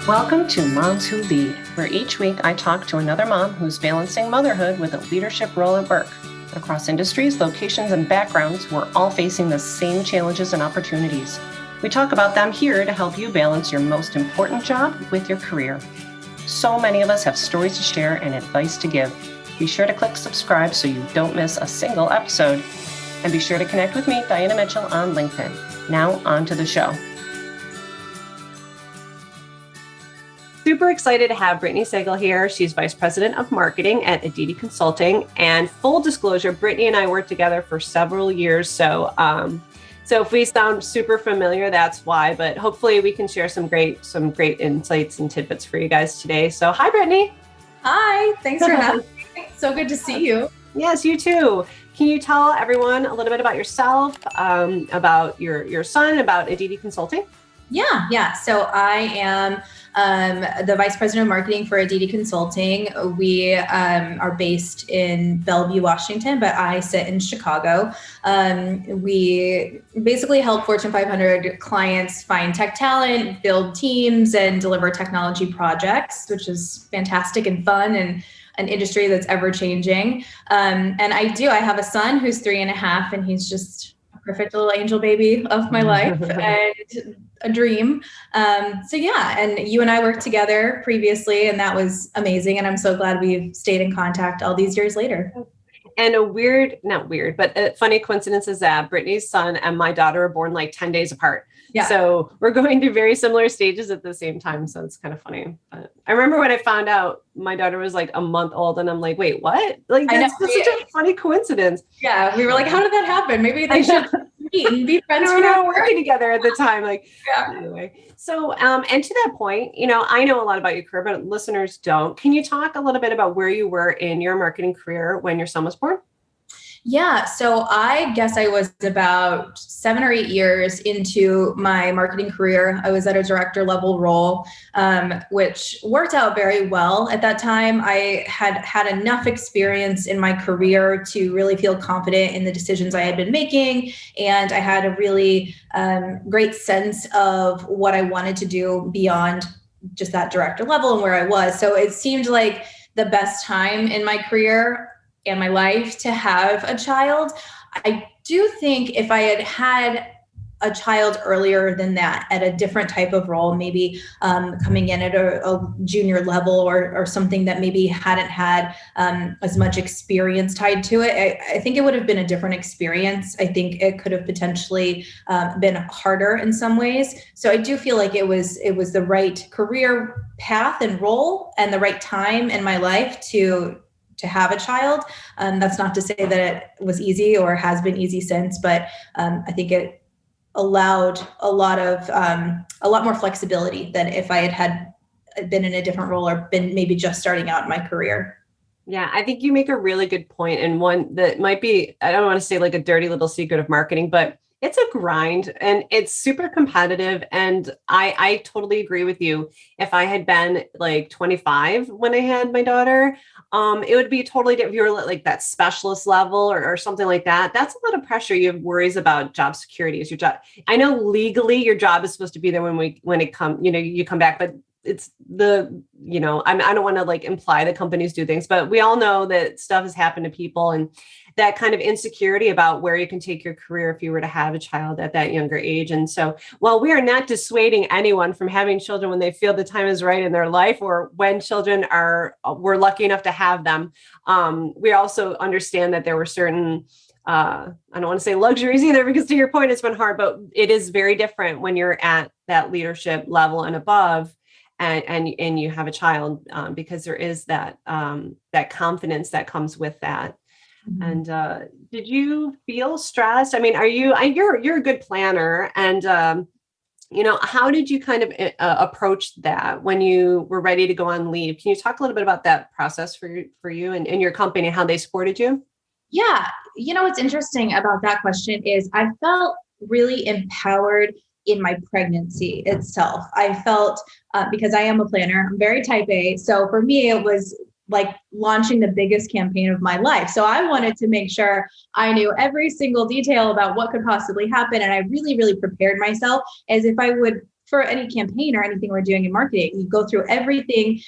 Welcome to Moms Who Lead, where each week I talk to another mom who's balancing motherhood with a leadership role at work. Across industries, locations, and backgrounds, we're all facing the same challenges and opportunities. We talk about them here to help you balance your most important job with your career. So many of us have stories to share and advice to give. Be sure to click subscribe so you don't miss a single episode. And be sure to connect with me, Diana Mitchell, on LinkedIn. Now, on to the show. Super excited to have Britni Sehgal here. She's Vice President of Marketing at Aditi Consulting. And full disclosure, Britni and I worked together for several years. So if we sound super familiar, that's why. But hopefully we can share some great insights and tidbits for you guys today. So hi, Britni. Hi, thanks for having me. So good to see you. Yes, you too. Can you tell everyone a little bit about yourself, about your son, about Aditi Consulting? Yeah. So I am the Vice President of Marketing for Aditi Consulting. We are based in Bellevue, Washington, but I sit in Chicago. We basically help Fortune 500 clients find tech talent, build teams, and deliver technology projects, which is fantastic and fun and an industry that's ever changing. And I have a son who's 3.5, and he's just a perfect little angel baby of my life and a dream. And you and I worked together previously, and that was amazing. And I'm so glad we've stayed in contact all these years later. And a funny coincidence is that Britni's son and my daughter were born like 10 days apart. Yeah. So we're going through very similar stages at the same time. So it's kind of funny. But I remember when I found out my daughter was like a month old, and I'm like, wait, what? Like, that's such a funny coincidence. Yeah. We were like, how did that happen? Maybe they should meet and be friends. We were working together at the time. Anyway. So, and to that point, I know a lot about your career, but listeners don't. Can you talk a little bit about where you were in your marketing career when your son was born? Yeah. So I guess I was about 7 or 8 years into my marketing career. I was at a director level role, which worked out very well at that time. I had enough experience in my career to really feel confident in the decisions I had been making. And I had a really great sense of what I wanted to do beyond just that director level and where I was. So it seemed like the best time in my career and my life to have a child. I do think if I had a child earlier than that at a different type of role, maybe coming in at a junior level or something that maybe hadn't had as much experience tied to it, I think it would have been a different experience. I think it could have potentially been harder in some ways. So I do feel like it was the right career path and role and the right time in my life to have a child. That's not to say that it was easy or has been easy since, but I think it allowed a lot more flexibility than if I had been in a different role or been maybe just starting out in my career. Yeah, I think you make a really good point, and one that might be, I don't want to say like a dirty little secret of marketing, but it's a grind and it's super competitive. And I totally agree with you. If I had been like 25 when I had my daughter, it would be totally different. If you were like that specialist level or something like that, that's a lot of pressure. You have worries about job security. Is your job? I know legally your job is supposed to be there when it come, you come back, but it's I don't want to like imply that companies do things, but we all know that stuff has happened to people, and that kind of insecurity about where you can take your career if you were to have a child at that younger age. And so, while we are not dissuading anyone from having children when they feel the time is right in their life or when we're lucky enough to have them, we also understand that there were certain I don't want to say luxuries either, because to your point, it's been hard, but it is very different when you're at that leadership level and above. And you have a child, because there is that confidence that comes with that. Mm-hmm. And did you feel stressed? I mean, you're a good planner, and how did you kind of approach that when you were ready to go on leave? Can you talk a little bit about that process for you and your company and how they supported you? Yeah, what's interesting about that question is I felt really empowered in my pregnancy itself. I felt, because I am a planner, I'm very type A. So for me, it was like launching the biggest campaign of my life. So I wanted to make sure I knew every single detail about what could possibly happen. And I really, really prepared myself as if I would for any campaign or anything we're doing in marketing. You go through everything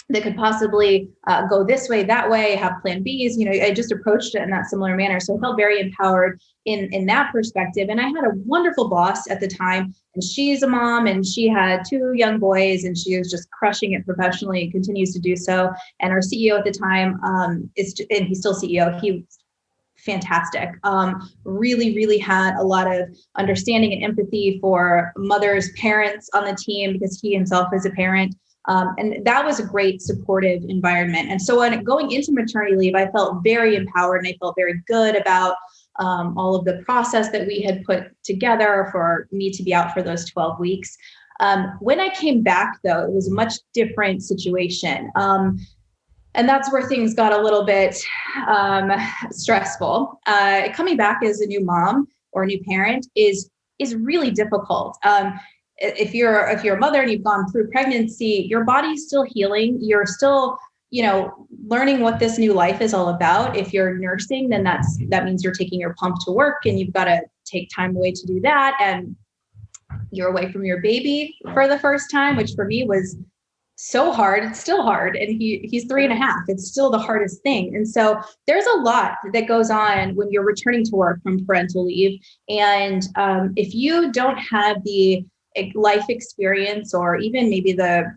that could possibly go this way, that way, have plan Bs. I just approached it in that similar manner. So I felt very empowered in that perspective. And I had a wonderful boss at the time, and she's a mom, and she had 2 young boys, and she was just crushing it professionally and continues to do so. And our CEO at the time and he's still CEO. He was fantastic. Really, really had a lot of understanding and empathy for mothers, parents on the team, because he himself is a parent. And that was a great supportive environment. And so when going into maternity leave, I felt very empowered, and I felt very good about all of the process that we had put together for me to be out for those 12 weeks. When I came back, though, it was a much different situation. And that's where things got a little bit stressful. Coming back as a new mom or a new parent is really difficult. If you're a mother and you've gone through pregnancy, your body's still healing. You're still, learning what this new life is all about. If you're nursing, then that means you're taking your pump to work, and you've got to take time away to do that. And you're away from your baby for the first time, which for me was so hard. It's still hard. And he's 3.5. It's still the hardest thing. And so there's a lot that goes on when you're returning to work from parental leave. And if you don't have the life experience, or even maybe the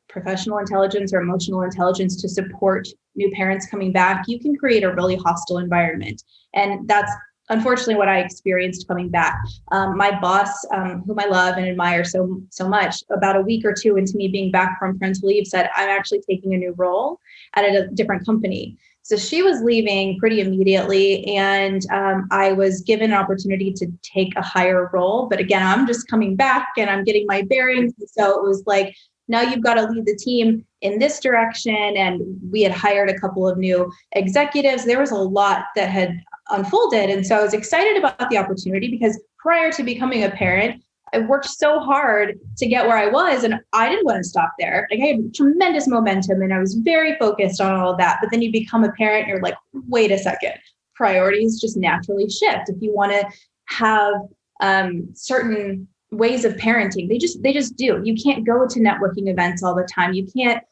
professional intelligence or emotional intelligence to support new parents coming back, you can create a really hostile environment. And that's unfortunately what I experienced coming back. My boss, whom I love and admire so much, about a week or 2 into me being back from parental leave, said, I'm actually taking a new role at a different company. So she was leaving pretty immediately, and I was given an opportunity to take a higher role. But again, I'm just coming back and I'm getting my bearings. So it was like, now you've got to lead the team in this direction. And we had hired a couple of new executives. There was a lot that had unfolded. And so I was excited about the opportunity, because prior to becoming a parent, I worked so hard to get where I was, and I didn't want to stop there. Like, I had tremendous momentum and I was very focused on all of that. But then you become a parent, you're like, wait a second, priorities just naturally shift. If you want to have certain ways of parenting, they just do. You can't go to networking events all the time. You can't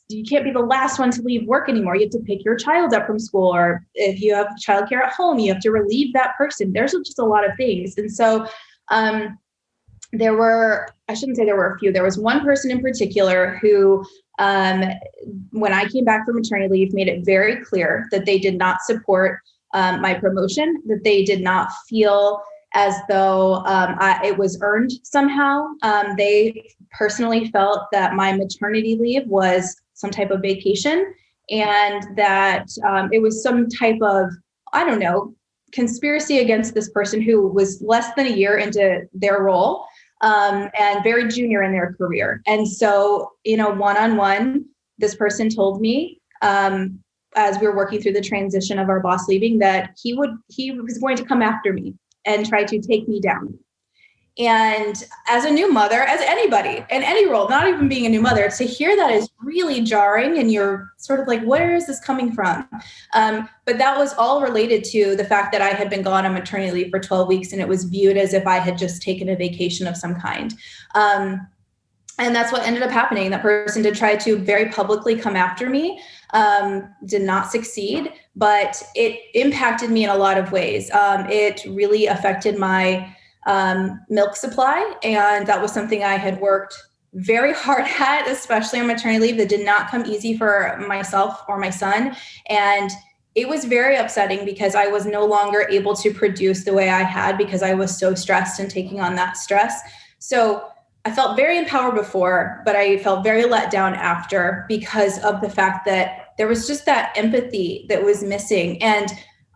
be the last one to leave work anymore. You have to pick your child up from school, or if you have childcare at home, you have to relieve that person. There's just a lot of things. And so I shouldn't say there were a few. There was one person in particular who, when I came back from maternity leave, made it very clear that they did not support my promotion, that they did not feel as though it was earned somehow. They personally felt that my maternity leave was some type of vacation, and that it was some type of, I don't know, conspiracy against this person who was less than a year into their role and very junior in their career. And so, one-on-one, this person told me, as we were working through the transition of our boss leaving, that he was going to come after me and try to take me down. And as a new mother, as anybody in any role, not even being a new mother, to hear that is really jarring, and you're sort of like, where is this coming from? But that was all related to the fact that I had been gone on maternity leave for 12 weeks, and it was viewed as if I had just taken a vacation of some kind. And that's what ended up happening. That person did try to very publicly come after me, did not succeed, but it impacted me in a lot of ways. It really affected my milk supply. And that was something I had worked very hard at, especially on maternity leave. That did not come easy for myself or my son. And it was very upsetting, because I was no longer able to produce the way I had, because I was so stressed and taking on that stress. So I felt very empowered before, but I felt very let down after, because of the fact that there was just that empathy that was missing. And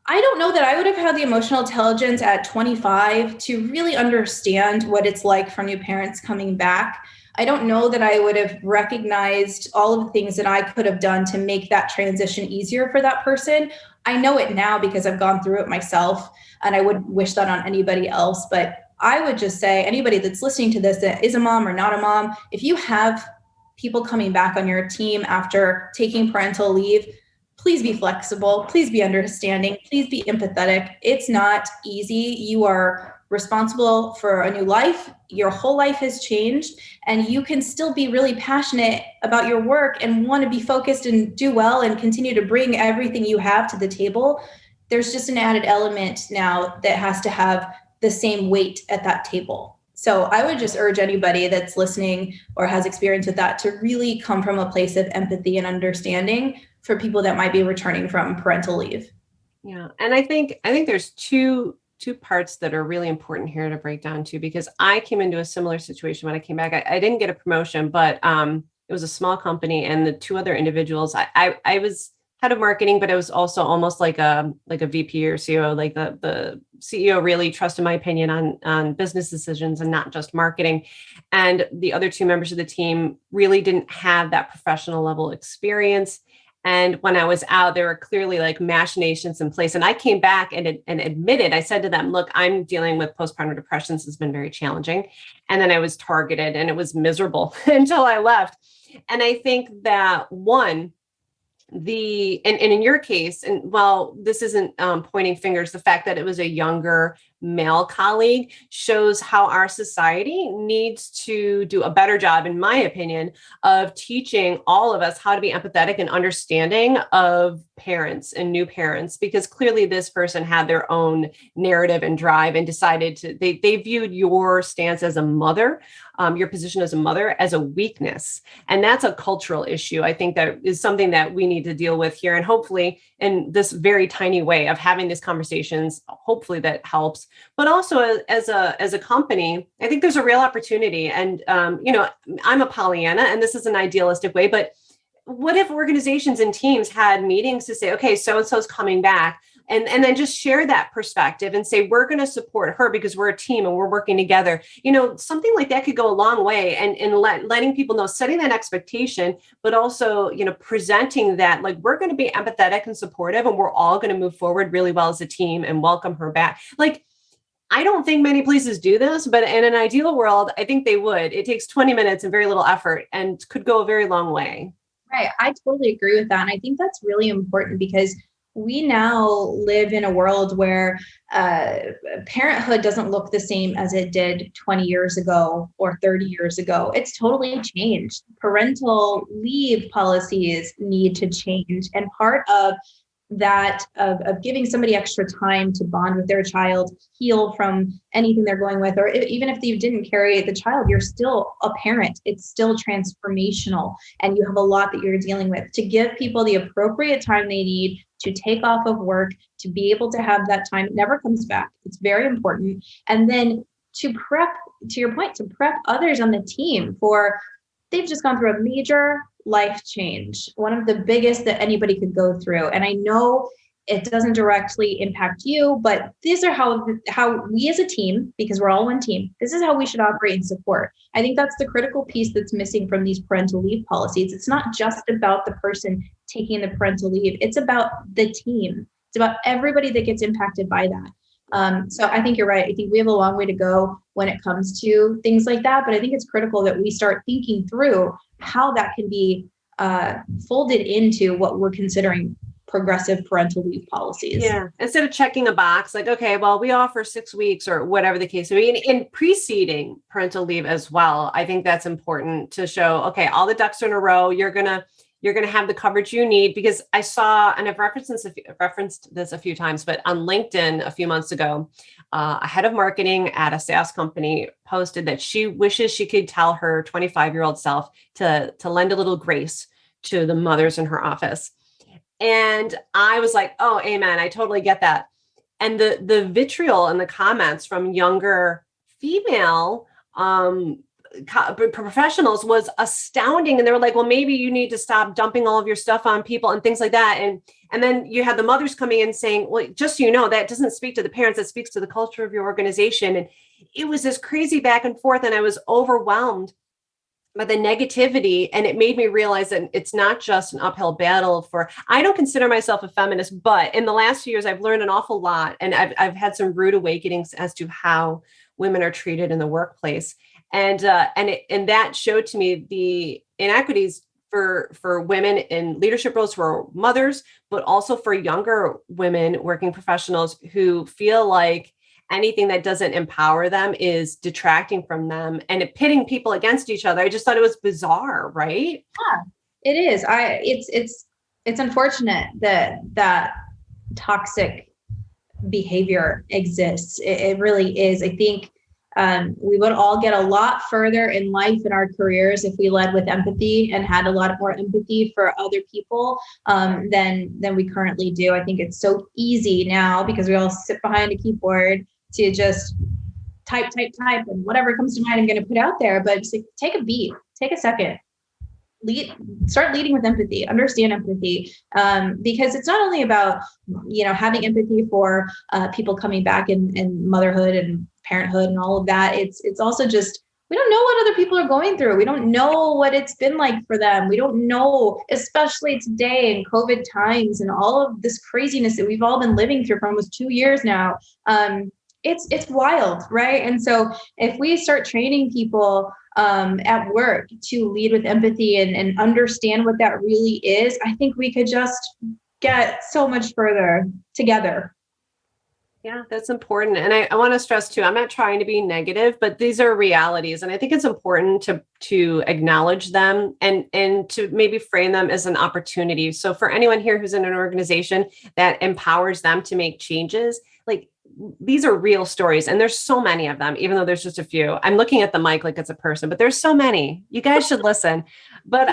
I don't know that I would have had the emotional intelligence at 25 to really understand what it's like for new parents coming back. I don't know that I would have recognized all of the things that I could have done to make that transition easier for that person. I know it now because I've gone through it myself, and I would wish that on anybody else. But I would just say, anybody that's listening to this that is a mom or not a mom, if you have people coming back on your team after taking parental leave, please be flexible. Please be understanding. Please be empathetic. It's not easy. You are responsible for a new life. Your whole life has changed, and you can still be really passionate about your work and want to be focused and do well and continue to bring everything you have to the table. There's just an added element now that has to have the same weight at that table. So I would just urge anybody that's listening or has experience with that to really come from a place of empathy and understanding for people that might be returning from parental leave. Yeah. And I think there's two parts that are really important here to break down too, because I came into a similar situation when I came back. I didn't get a promotion, but it was a small company, and the two other individuals, I was head of marketing, but I was also almost like a VP or CEO. Like the CEO really trusted my opinion on business decisions and not just marketing. And the other two members of the team really didn't have that professional level experience. And when I was out, there were clearly like machinations in place. And I came back and admitted, I said to them, look, I'm dealing with postpartum depression. This has been very challenging. And then I was targeted, and it was miserable until I left. And I think that one, and in your case, and while this isn't pointing fingers, the fact that it was a younger male colleague shows how our society needs to do a better job, in my opinion, of teaching all of us how to be empathetic and understanding of parents and new parents, because clearly this person had their own narrative and drive and decided they viewed your stance as a mother, your position as a mother, as a weakness. And that's a cultural issue. I think that is something that we need to deal with here. And hopefully in this very tiny way of having these conversations, hopefully that helps. But also as a company, I think there's a real opportunity. And, I'm a Pollyanna, and this is an idealistic way, but what if organizations and teams had meetings to say, okay, so-and-so's coming back, and then just share that perspective and say, we're going to support her because we're a team and we're working together. Something like that could go a long way, and letting people know, setting that expectation, but also, presenting that like we're going to be empathetic and supportive, and we're all going to move forward really well as a team and welcome her back. Like, I don't think many places do this, but in an ideal world, I think they would. It takes 20 minutes and very little effort and could go a very long way. Right. I totally agree with that. And I think that's really important because we now live in a world where parenthood doesn't look the same as it did 20 years ago or 30 years ago. It's totally changed. Parental leave policies need to change. And part of that of giving somebody extra time to bond with their child, heal from anything they're going with, or even if you didn't carry the child, you're still a parent. It's still transformational, and you have a lot that you're dealing with. To give people the appropriate time they need to take off of work, to be able to have that time, it never comes back. It's very important. And then to prep, to your point, to prep others on the team for, they've just gone through a major life change, one of the biggest that anybody could go through. And I know it doesn't directly impact you, but these are how we as a team, because we're all one team, this is how we should operate and support. I think that's the critical piece that's missing from these parental leave policies. It's not just about the person taking the parental leave. It's about the team. It's about everybody that gets impacted by that. So I think you're right. I think we have a long way to go when it comes to things like that. But I think it's critical that we start thinking through how that can be folded into what we're considering progressive parental leave policies. Yeah. Instead of checking a box like, okay, well, we offer 6 weeks or whatever the case may be, in preceding parental leave as well. I think that's important to show, okay, all the ducks are in a row. You're going to have the coverage you need, because I saw, and I've referenced this a few times, but on LinkedIn a few months ago, a head of marketing at a SaaS company posted that she wishes she could tell her 25-year-old self to lend a little grace to the mothers in her office. And I was like, oh, amen. I totally get that. And the vitriol in the comments from younger female professionals was astounding. And they were like, well, maybe you need to stop dumping all of your stuff on people and things like that. And then you had the mothers coming in saying, well, just so you know, that doesn't speak to the parents, that speaks to the culture of your organization. And it was this crazy back and forth. And I was overwhelmed by the negativity. And it made me realize that it's not just an uphill battle I don't consider myself a feminist, but in the last few years, I've learned an awful lot. And I've had some rude awakenings as to how women are treated in the workplace. And that showed to me the inequities for women in leadership roles, for mothers, but also for younger women, working professionals who feel like, anything that doesn't empower them is detracting from them and pitting people against each other. I just thought it was bizarre, right? Yeah, it is. It's unfortunate that toxic behavior exists. It really is. I think we would all get a lot further in life in our careers if we led with empathy and had a lot more empathy for other people than we currently do. I think it's so easy now because we all sit behind a keyboard to just type, and whatever comes to mind, I'm going to put out there. But just like, take a beat, take a second. Start leading with empathy, understand empathy, because it's not only about, having empathy for people coming back in motherhood and parenthood and all of that. It's also just, we don't know what other people are going through. We don't know what it's been like for them. We don't know, especially today in COVID times and all of this craziness that we've all been living through for almost 2 years now. It's wild, right? And so if we start training people at work to lead with empathy and understand what that really is, I think we could just get so much further together. Yeah, that's important. And I want to stress too, I'm not trying to be negative, but these are realities. And I think it's important to acknowledge them and to maybe frame them as an opportunity. So for anyone here who's in an organization that empowers them to make changes, like these are real stories. And there's so many of them, even though there's just a few. I'm looking at the mic like it's a person, but there's so many. You guys should listen. But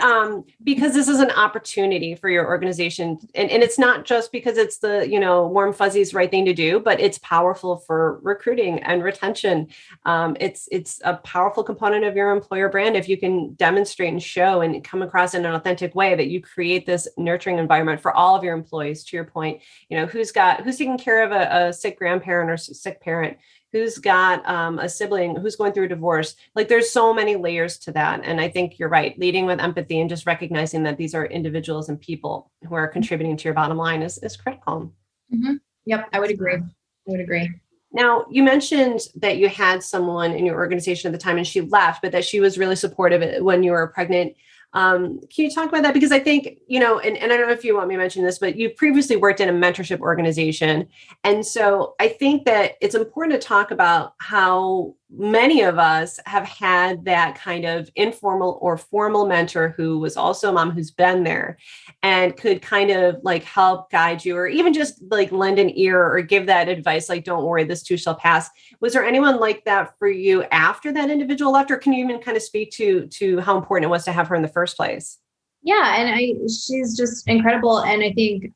because this is an opportunity for your organization, and it's not just because it's the, warm fuzzies right thing to do, but it's powerful for recruiting and retention. It's a powerful component of your employer brand if you can demonstrate and show and come across in an authentic way that you create this nurturing environment for all of your employees. To your point, who's taking care of a sick grandparent or sick parent, who's got a sibling who's going through a divorce. Like there's so many layers to that. And I think you're right. Leading with empathy and just recognizing that these are individuals and people who are contributing to your bottom line is critical. Mm-hmm. Yep. I would agree. Now, you mentioned that you had someone in your organization at the time and she left, but that she was really supportive when you were pregnant. Can you talk about that? Because I think, and I don't know if you want me to mention this, but you previously worked in a mentorship organization. And so I think that it's important to talk about how many of us have had that kind of informal or formal mentor who was also a mom who's been there and could kind of like help guide you or even just like lend an ear or give that advice, like, don't worry, this too shall pass. Was there anyone like that for you after that individual left, or can you even kind of speak to how important it was to have her in the first place? Yeah. And she's just incredible. And I think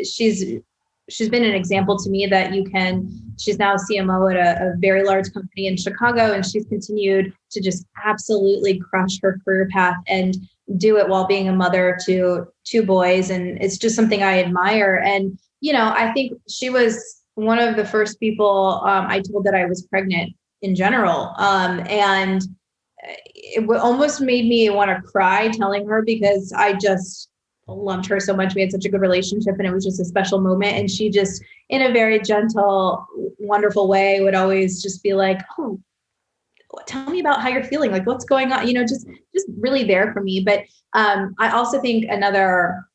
she's been an example to me that she's now CMO at a very large company in Chicago, and she's continued to just absolutely crush her career path and do it while being a mother to 2 boys. And it's just something I admire. And, I think she was one of the first people I told that I was pregnant in general. And it almost made me want to cry telling her because I just loved her so much. We had such a good relationship and it was just a special moment. And she just, in a very gentle, wonderful way, would always just be like, oh, tell me about how you're feeling. Like, what's going on? Just really there for me. But I also think another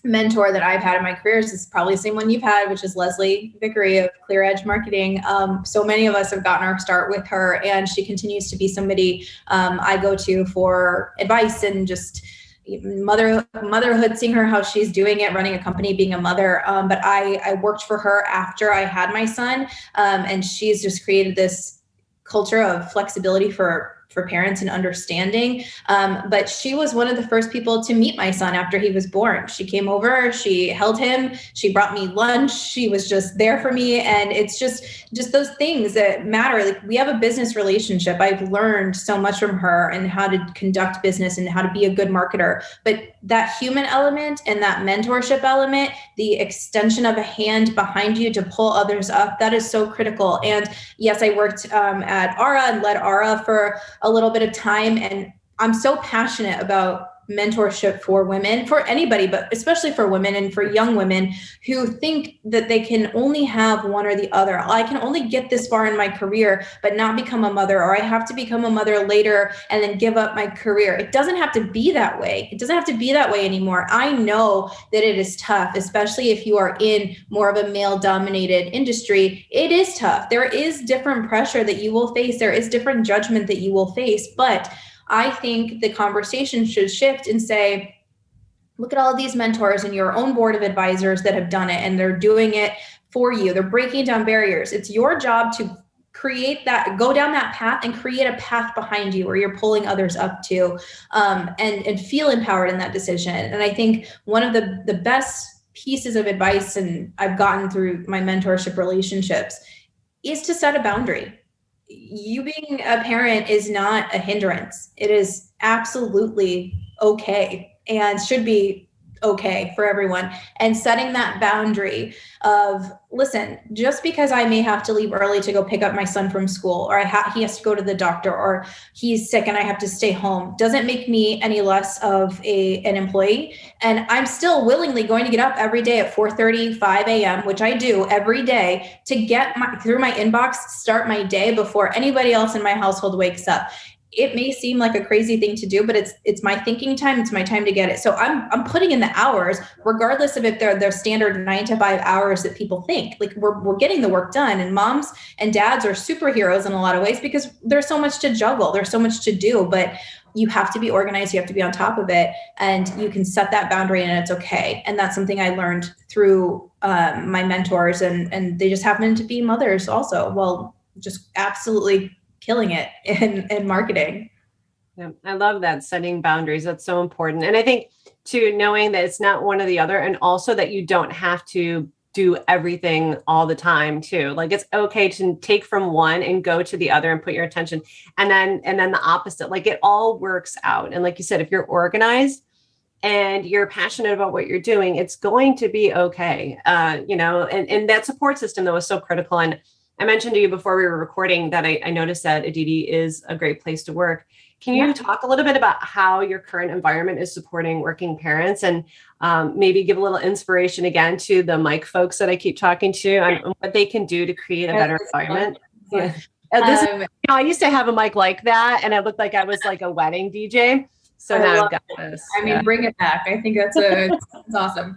mentor that I've had in my careers is probably the same one you've had, which is Leslie Vickery of Clear Edge Marketing. So many of us have gotten our start with her, and she continues to be somebody I go to for advice and just motherhood, seeing her, how she's doing it, running a company, being a mother. But I worked for her after I had my son, and she's just created this culture of flexibility for parents and understanding. But she was one of the first people to meet my son after he was born. She came over, she held him, she brought me lunch. She was just there for me. And it's just those things that matter. Like, we have a business relationship. I've learned so much from her and how to conduct business and how to be a good marketer. But that human element and that mentorship element, the extension of a hand behind you to pull others up, that is so critical. And yes, I worked at Ara and led Ara for a little bit of time. And I'm so passionate about mentorship for women, for anybody, but especially for women and for young women who think that they can only have one or the other. I can only get this far in my career, but not become a mother, or I have to become a mother later and then give up my career. It doesn't have to be that way. It doesn't have to be that way anymore. I know that it is tough, especially if you are in more of a male dominated industry. It is tough. There is different pressure that you will face. There is different judgment that you will face, but I think the conversation should shift and say, look at all of these mentors and your own board of advisors that have done it, and they're doing it for you. They're breaking down barriers. It's your job to create that, go down that path and create a path behind you where you're pulling others up to, and feel empowered in that decision. And I think one of the best pieces of advice, and I've gotten through my mentorship relationships, is to set a boundary. You being a parent is not a hindrance. It is absolutely okay and should be okay for everyone. And setting that boundary of, listen, just because I may have to leave early to go pick up my son from school, or he has to go to the doctor, or he's sick and I have to stay home, doesn't make me any less of an employee. And I'm still willingly going to get up every day at 4:30, 5 a.m., which I do every day, to get through my inbox, start my day before anybody else in my household wakes up. It may seem like a crazy thing to do, but it's my thinking time. It's my time to get it. So I'm putting in the hours, regardless of if they're their standard 9 to 5 hours that people think. Like we're getting the work done. And moms and dads are superheroes in a lot of ways because there's so much to juggle. There's so much to do, but you have to be organized. You have to be on top of it, and you can set that boundary, and it's okay. And that's something I learned through my mentors, and they just happen to be mothers also. Well, just absolutely killing it in marketing. Yeah, I love that, setting boundaries. That's so important. And I think too, knowing that it's not one or the other, and also that you don't have to do everything all the time too. Like it's okay to take from one and go to the other and put your attention, and then the opposite. Like it all works out. And like you said, if you're organized and you're passionate about what you're doing, it's going to be okay. And that support system that was so critical. And I mentioned to you before we were recording that I noticed that Aditi is a great place to work. Can you talk a little bit about how your current environment is supporting working parents, and maybe give a little inspiration again to the mic folks that I keep talking to on what they can do to create a better environment? Yeah. I used to have a mic like that, and it looked like I was like a wedding DJ. So now I've got this. I mean, bring it back. I think it's awesome.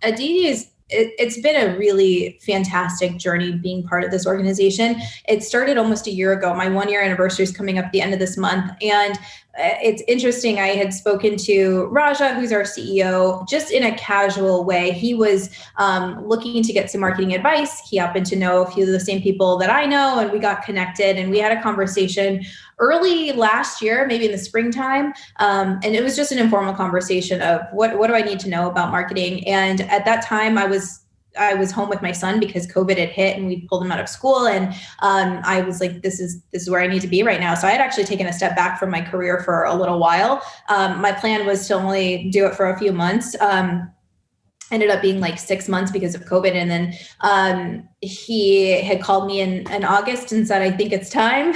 Aditi it's been a really fantastic journey being part of this organization. It started almost a year ago. My 1-year anniversary is coming up at the end of this month. And it's interesting. I had spoken to Raja, who's our CEO, just in a casual way. He was looking to get some marketing advice. He happened to know a few of the same people that I know, and we got connected, and we had a conversation early last year, maybe in the springtime. And it was just an informal conversation of what do I need to know about marketing? And at that time I was home with my son because COVID had hit and we pulled him out of school. And I was like, this is where I need to be right now. So I had actually taken a step back from my career for a little while. My plan was to only do it for a few months. Ended up being like 6 months because of COVID. And then he had called me in August and said, I think it's time.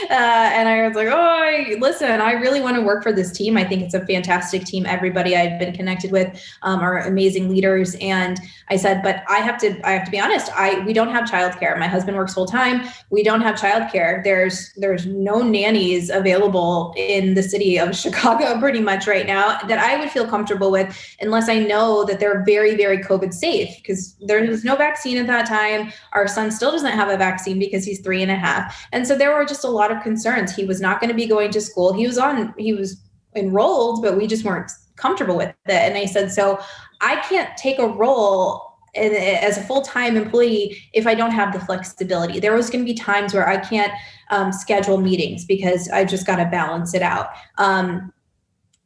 And I was like, listen, I really want to work for this team. I think it's a fantastic team. Everybody I've been connected with are amazing leaders. And I said, but I have to be honest. We don't have childcare. My husband works full time. We don't have childcare. There's no nannies available in the city of Chicago pretty much right now that I would feel comfortable with, unless I know that they're very, very COVID safe, because there was no vaccine at that time. Our son still doesn't have a vaccine because he's 3.5. And so there were just a lot of concerns. He was not going to be going to school. He was enrolled, but we just weren't comfortable with it. And I said, so I can't take a role as a full-time employee if I don't have the flexibility. There was going to be times where I can't schedule meetings because I just got to balance it out.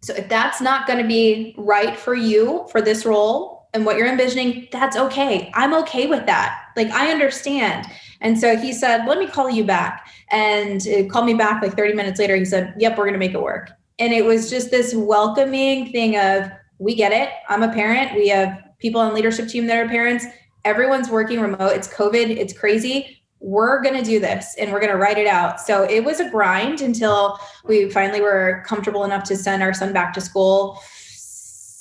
So if that's not going to be right for you for this role and what you're envisioning, that's okay. I'm okay with that. Like, I understand. And so he said, let me call you back. And it called me back like 30 minutes later. He said, yep, we're going to make it work. And it was just this welcoming thing of, we get it. I'm a parent. We have people on leadership team that are parents. Everyone's working remote. It's COVID. It's crazy. we're going to do this and we're going to write it out. So it was a grind until we finally were comfortable enough to send our son back to school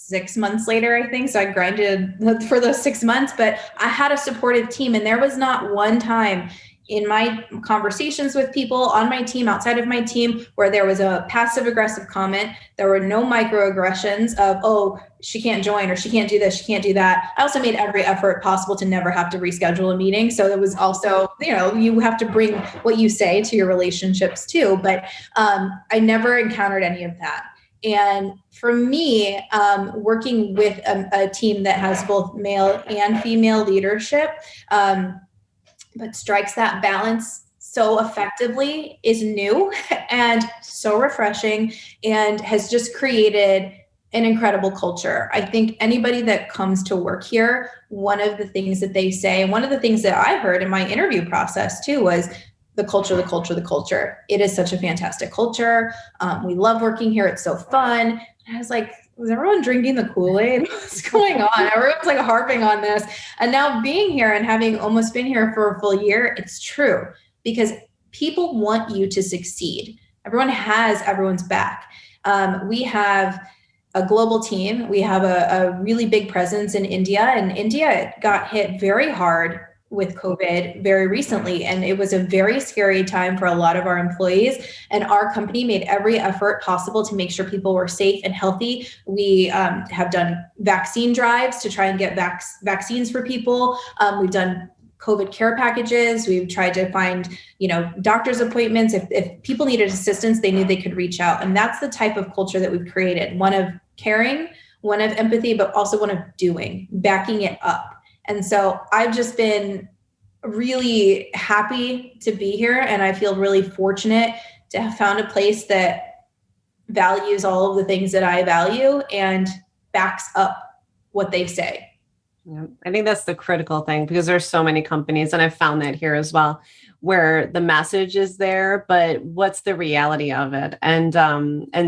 6 months later, I think. So I grinded for those 6 months, but I had a supportive team. And there was not one time in my conversations with people on my team, outside of my team, where there was a passive aggressive comment. There were no microaggressions of, oh, she can't join, or she can't do this, she can't do that. I also made every effort possible to never have to reschedule a meeting. So there was also, you have to bring what you say to your relationships too. But I never encountered any of that. And for me, working with a team that has both male and female leadership, but strikes that balance so effectively, is new and so refreshing, and has just created an incredible culture. I think anybody that comes to work here, one of the things that they say, and one of the things that I heard in my interview process too, was the culture, the culture, the culture. It is such a fantastic culture. We love working here. It's so fun. And I was like, was everyone drinking the Kool-Aid? What's going on? Everyone's like harping on this. And now being here and having almost been here for a full year, it's true, because people want you to succeed. Everyone has everyone's back. We have a global team. We have a really big presence in India, and India got hit very hard with COVID very recently. And it was a very scary time for a lot of our employees. And our company made every effort possible to make sure people were safe and healthy. We have done vaccine drives to try and get vaccines for people. We've done COVID care packages. We've tried to find, doctor's appointments. If people needed assistance, they knew they could reach out. And that's the type of culture that we've created. One of caring, one of empathy, but also one of doing, backing it up. And so I've just been really happy to be here. And I feel really fortunate to have found a place that values all of the things that I value and backs up what they say. Yeah, I think that's the critical thing, because there's so many companies, and I've found that here as well, where the message is there, but what's the reality of it? And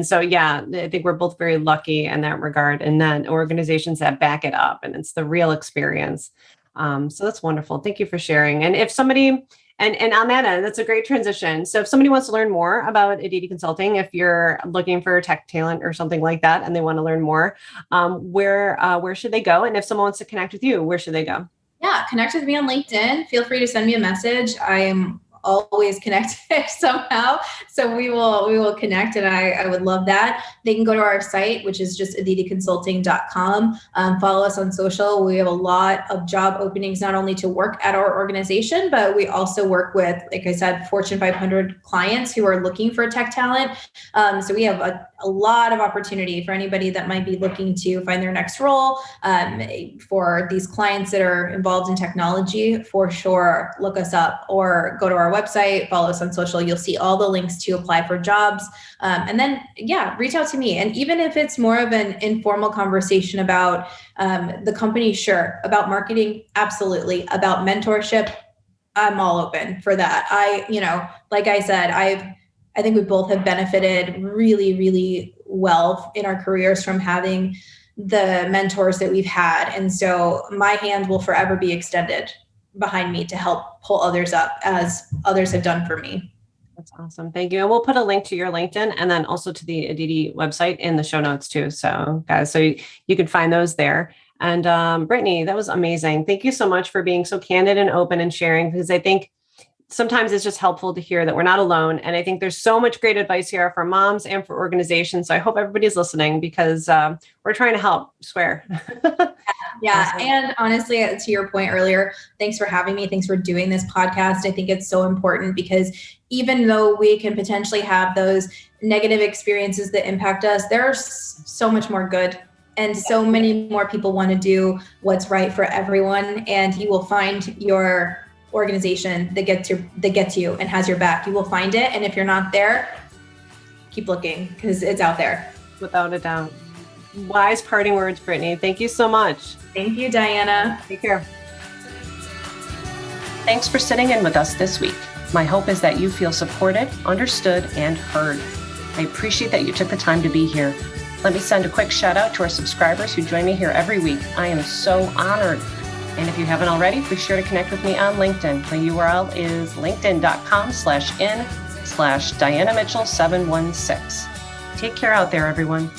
so, yeah, I think we're both very lucky in that regard, and then organizations that back it up, and it's the real experience. So that's wonderful. Thank you for sharing. And if somebody, and on that end, that's a great transition. So if somebody wants to learn more about Aditi Consulting, if you're looking for tech talent or something like that, and they want to learn more, where should they go? And if someone wants to connect with you, where should they go? Yeah, connect with me on LinkedIn. Feel free to send me a message. I am always connected somehow. So we will connect, and I would love that. They can go to our site, which is just aditiconsulting.com. Follow us on social. We have a lot of job openings, not only to work at our organization, but we also work with, like I said, Fortune 500 clients who are looking for tech talent. So we have a lot of opportunity for anybody that might be looking to find their next role. For these clients that are involved in technology, for sure, look us up or go to our website, follow us on social. You'll see all the links to apply for jobs. And then, reach out to me. And even if it's more of an informal conversation about the company, sure. About marketing, absolutely. About mentorship, I'm all open for that. Like I said, I think we both have benefited really, really well in our careers from having the mentors that we've had. And so my hand will forever be extended behind me to help pull others up, as others have done for me. That's awesome. Thank you. And we'll put a link to your LinkedIn and then also to the Aditi website in the show notes too. So guys, so you can find those there. And Britni, that was amazing. Thank you so much for being so candid and open and sharing, because I think sometimes it's just helpful to hear that we're not alone. And I think there's so much great advice here for moms and for organizations. So I hope everybody's listening, because we're trying to help, swear. Yeah. Awesome. And honestly, to your point earlier, thanks for having me. Thanks for doing this podcast. I think it's so important, because even though we can potentially have those negative experiences that impact us, there's so much more good. And so many more people want to do what's right for everyone. And you will find your organization that gets you and has your back. You will find it. And if you're not there, keep looking, because it's out there. Without a doubt. Wise parting words, Britni. Thank you so much. Thank you, Diana. Take care. Thanks for sitting in with us this week. My hope is that you feel supported, understood, and heard. I appreciate that you took the time to be here. Let me send a quick shout out to our subscribers who join me here every week. I am so honored. And if you haven't already, be sure to connect with me on LinkedIn. My URL is linkedin.com/in/Diana Mitchell 716. Take care out there, everyone.